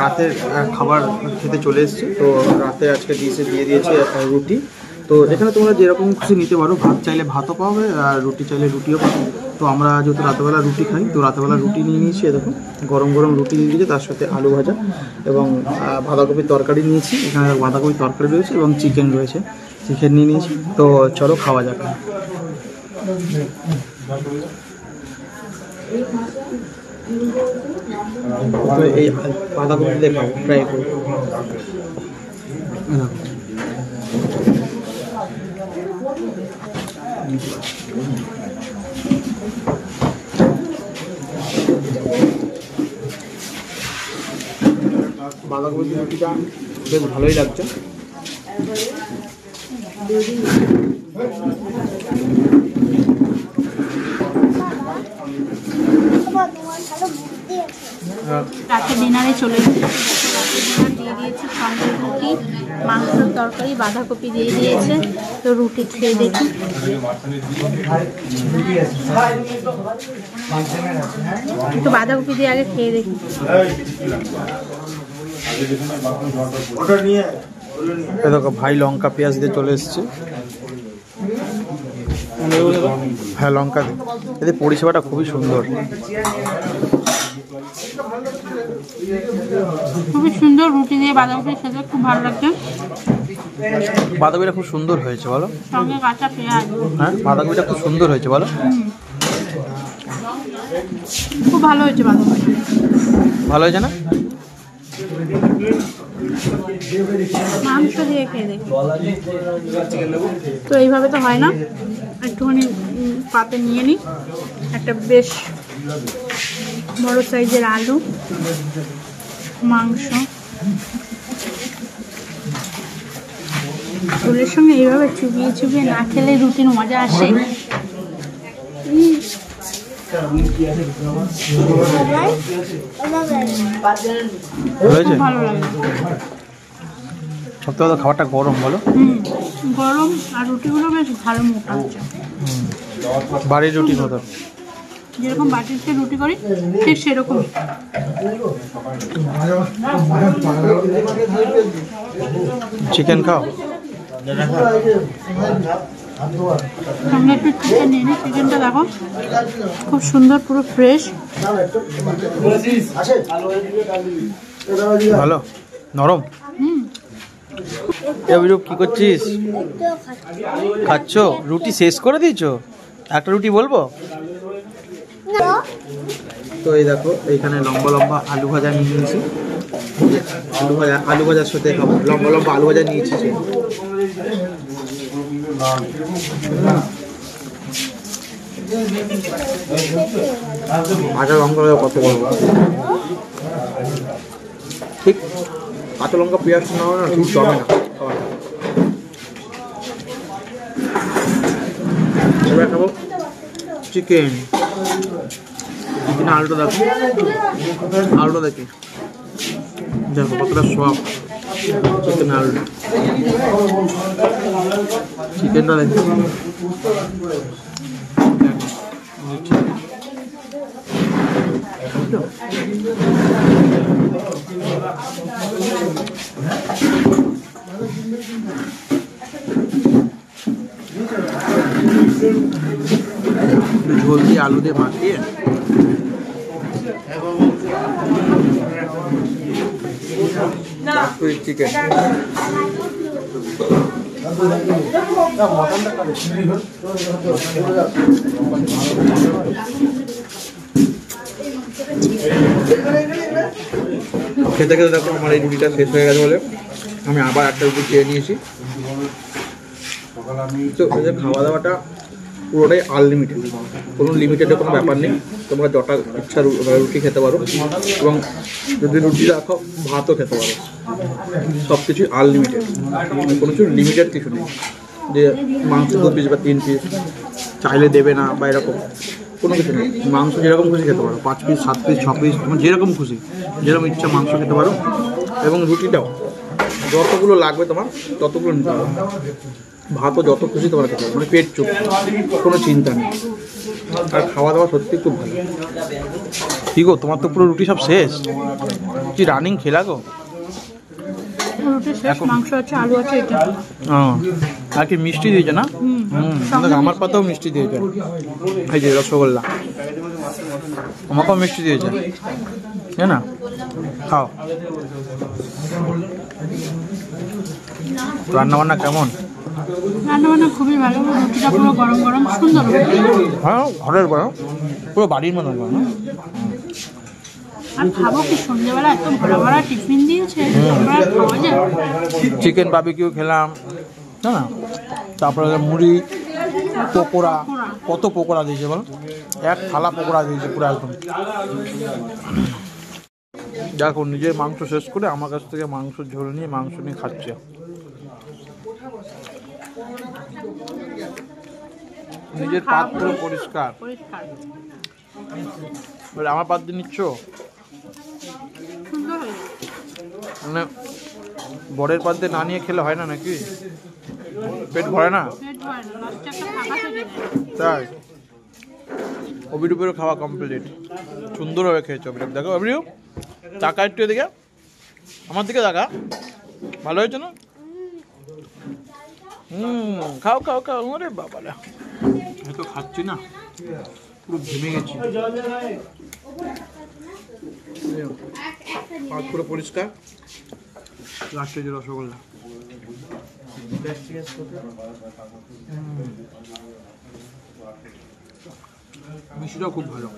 রাতের খাবার খেতে চলে এসেছি। তো রাতে আজকে ডিশে দিয়ে দিয়েছি রুটি। তো এখানে তোমরা যেরকম খুশি নিতে পারো, ভাত চাইলে ভাতও পাবে আর রুটি চাইলে রুটিও পাবে। তো আমরা যেহেতু রাতেবেলা রুটি খাই, তো রাতেবেলা রুটি নিয়ে নিয়েছি। দেখো গরম গরম রুটি দিয়ে দিয়েছি, তার সাথে আলু ভাজা এবং বাঁধাকপির তরকারি নিয়েছি। এখানে বাঁধাকপির তরকারি রয়েছে এবং চিকেন রয়েছে, চিকেন নিয়ে নিয়েছি। তো চলো খাওয়া যাক। তো এই বাঁধাকপি দিয়ে খাবো, ট্রাই করবো। বাঁধাকপি রুটিটা বেশ ভালোই লাগছে। রাতে ডিনারে চলে এসেছি। দিয়ে দিয়েছি সঙ্গে রুটি, মাংসের তরকারি, বাঁধাকপি দিয়ে দিয়েছে। তো রুটি খেয়ে দেখি। একটু বাঁধাকপি দিয়ে আগে খেয়ে দেখি। দেখো ভাই লঙ্কা পেঁয়াজ দিয়ে চলে এসছে। হ্যাঁ লঙ্কা দিয়ে, এদের পরিষেবাটা খুবই সুন্দর, খুবই সুন্দর। রুটি দিয়ে বাঁধাকপি খেতে খুব ভালো লাগছে। বাঁধাকপিটা খুব সুন্দর হয়েছে বলো, সঙ্গে কাঁচা পেঁয়াজ। হ্যাঁ বাঁধাকপিটা খুব সুন্দর হয়েছে বলো, খুব ভালো হয়েছে বাঁধাকপি। ভালো হয়েছে না? মাংস দিয়ে খেয়ে দেখি। তো এইভাবে তো হয় না, একটুখানি পাতে নিয়ে নিই। একটা বেশ বড় সাইজের আলু, মাংস, ঝোলের সঙ্গে এইভাবে চুবিয়ে চুবিয়ে না খেলে রুটির মজা আসে। ভালো লাগে। সব থেকে খাবারটা গরম বলো, গরম, আর রুটিগুলো বেশ ভালো মোটা হচ্ছে, বাড়ির রুটির মতো। যেরকম বাটিতে রুটি করি ঠিক সেরকম। চিকেন খাও, সঙ্গে একটু চিকেন নিয়ে নিই। চিকেনটা দেখো খুব সুন্দর, পুরো ফ্রেশ, ভালো নরম। অভিরূপ কি করছিস? খাচ্ছ? রুটি শেষ করে দিয়েছো? একটা রুটি বলবো? তো এই দেখো এইখানে লম্বা লম্বা আলু ভাজা নিয়ে নিয়েছি। আলু ভাজার সাথে খাবো, লম্বা লম্বা আলু ভাজা নিয়েছি। কাঁচা লঙ্কা কত বলবো, ঠিক কাঁচা লঙ্কা পেঁয়াজ না হয় না, ঠিক জমে না। এবার খাবো চিকেন। চিকেন আলুটা দেখো, আলুটা দেখি দেখো কতটা সব চিকেন আলুটা। চিকেনটা দেখো, ঝোল দিয়ে আলু দিয়ে মাখিয়ে চিকেন। খেতে খেতে দেখো আমার এই রুটিটা শেষ হয়ে গেছে বলে আমি আবার একটা রুটি খেয়ে নিয়েছি। তো এদের খাওয়া দাওয়াটা পুরোটাই আনলিমিটেড, কোনো লিমিটেডের কোনো ব্যাপার নেই। তোমরা যটা ইচ্ছা রুটি খেতে পারো, এবং যদি রুটি রাখো ভাতও খেতে পারো। সব কিছুই আনলিমিটেড, কোনো কিছু লিমিটেড কিছু নেই যে মাংস 2 পিস বা 3 পিস চাইলে দেবে না বা এরকম কোনো কিছু নেই। মাংস যেরকম খুশি খেতে পারো, 5 পিস 7 পিস 6 পিস, তোমার যেরকম খুশি যেরকম ইচ্ছা মাংস খেতে পারো। এবং রুটিটাও যতগুলো লাগবে তোমার ততগুলো নিতে পারো, ভাতও যত খুশি তোমার খেতে পারো, মানে পেট চুপ, কোনো চিন্তা নেই। আর খাওয়া দাওয়া সত্যি খুব ভালো। কি গো, তোমার তো পুরো রুটি সব শেষ, কি রানিং খেলা গো? রুটি শেষ, মাংস আছে, আলু আছে, এটা। আর কি মিষ্টি দিয়েছে না? আমার পাতেও মিষ্টি দিয়েছে, এই যে রসগোল্লা, আমাকেও মিষ্টি দিয়েছে, তাই না? খাও। রান্না বান্না কেমন? রান্না বান্না খুবই ভালো, রুটিটা পুরো গরম গরম সুন্দর। হ্যাঁ, ঘরের গরম, পুরো বাড়ির মতন গরম। আর খাবো কি, সন্ধ্যেবেলা এত ভরা ভরা টিফিন দিয়েছে, খাওয়া যায়। চিকেন বারবিকিউ খেলাম, না না, তারপরে মুড়ি, পকোড়া, কত পকোড়া দিয়েছে বল, এক থালা পকোড়া দিয়েছে পুরো একদম। দেখো, নিজের মাংস শেষ করে আমার কাছ থেকে মাংস ঝোল নিয়ে মাংস নিয়ে খাচ্ছে। নিজের পাত পুরো পরিষ্কার, আমার পাত দিয়ে নিচ্ছ, মানে বরের পাত দিয়ে না নিয়ে খেলে হয় না নাকি? পেট ভরে না? তাই অভিরূপেরও খাওয়া কমপ্লিট, সুন্দরভাবে খেয়েছো অভিরূপ। দেখো অভিরূপ, টাকা একটু এদিকে, আমার দিকে টাকা, ভালো হয়েছে না? খাও খাও খাও। আরে বাবারা, আমি তো খাচ্ছি না, পুরো ঘেমে গেছি। পাত পুরো পরিষ্কার, লাস্টে যে রসগোল্লা, মিষ্টিটাও খুব ভালো।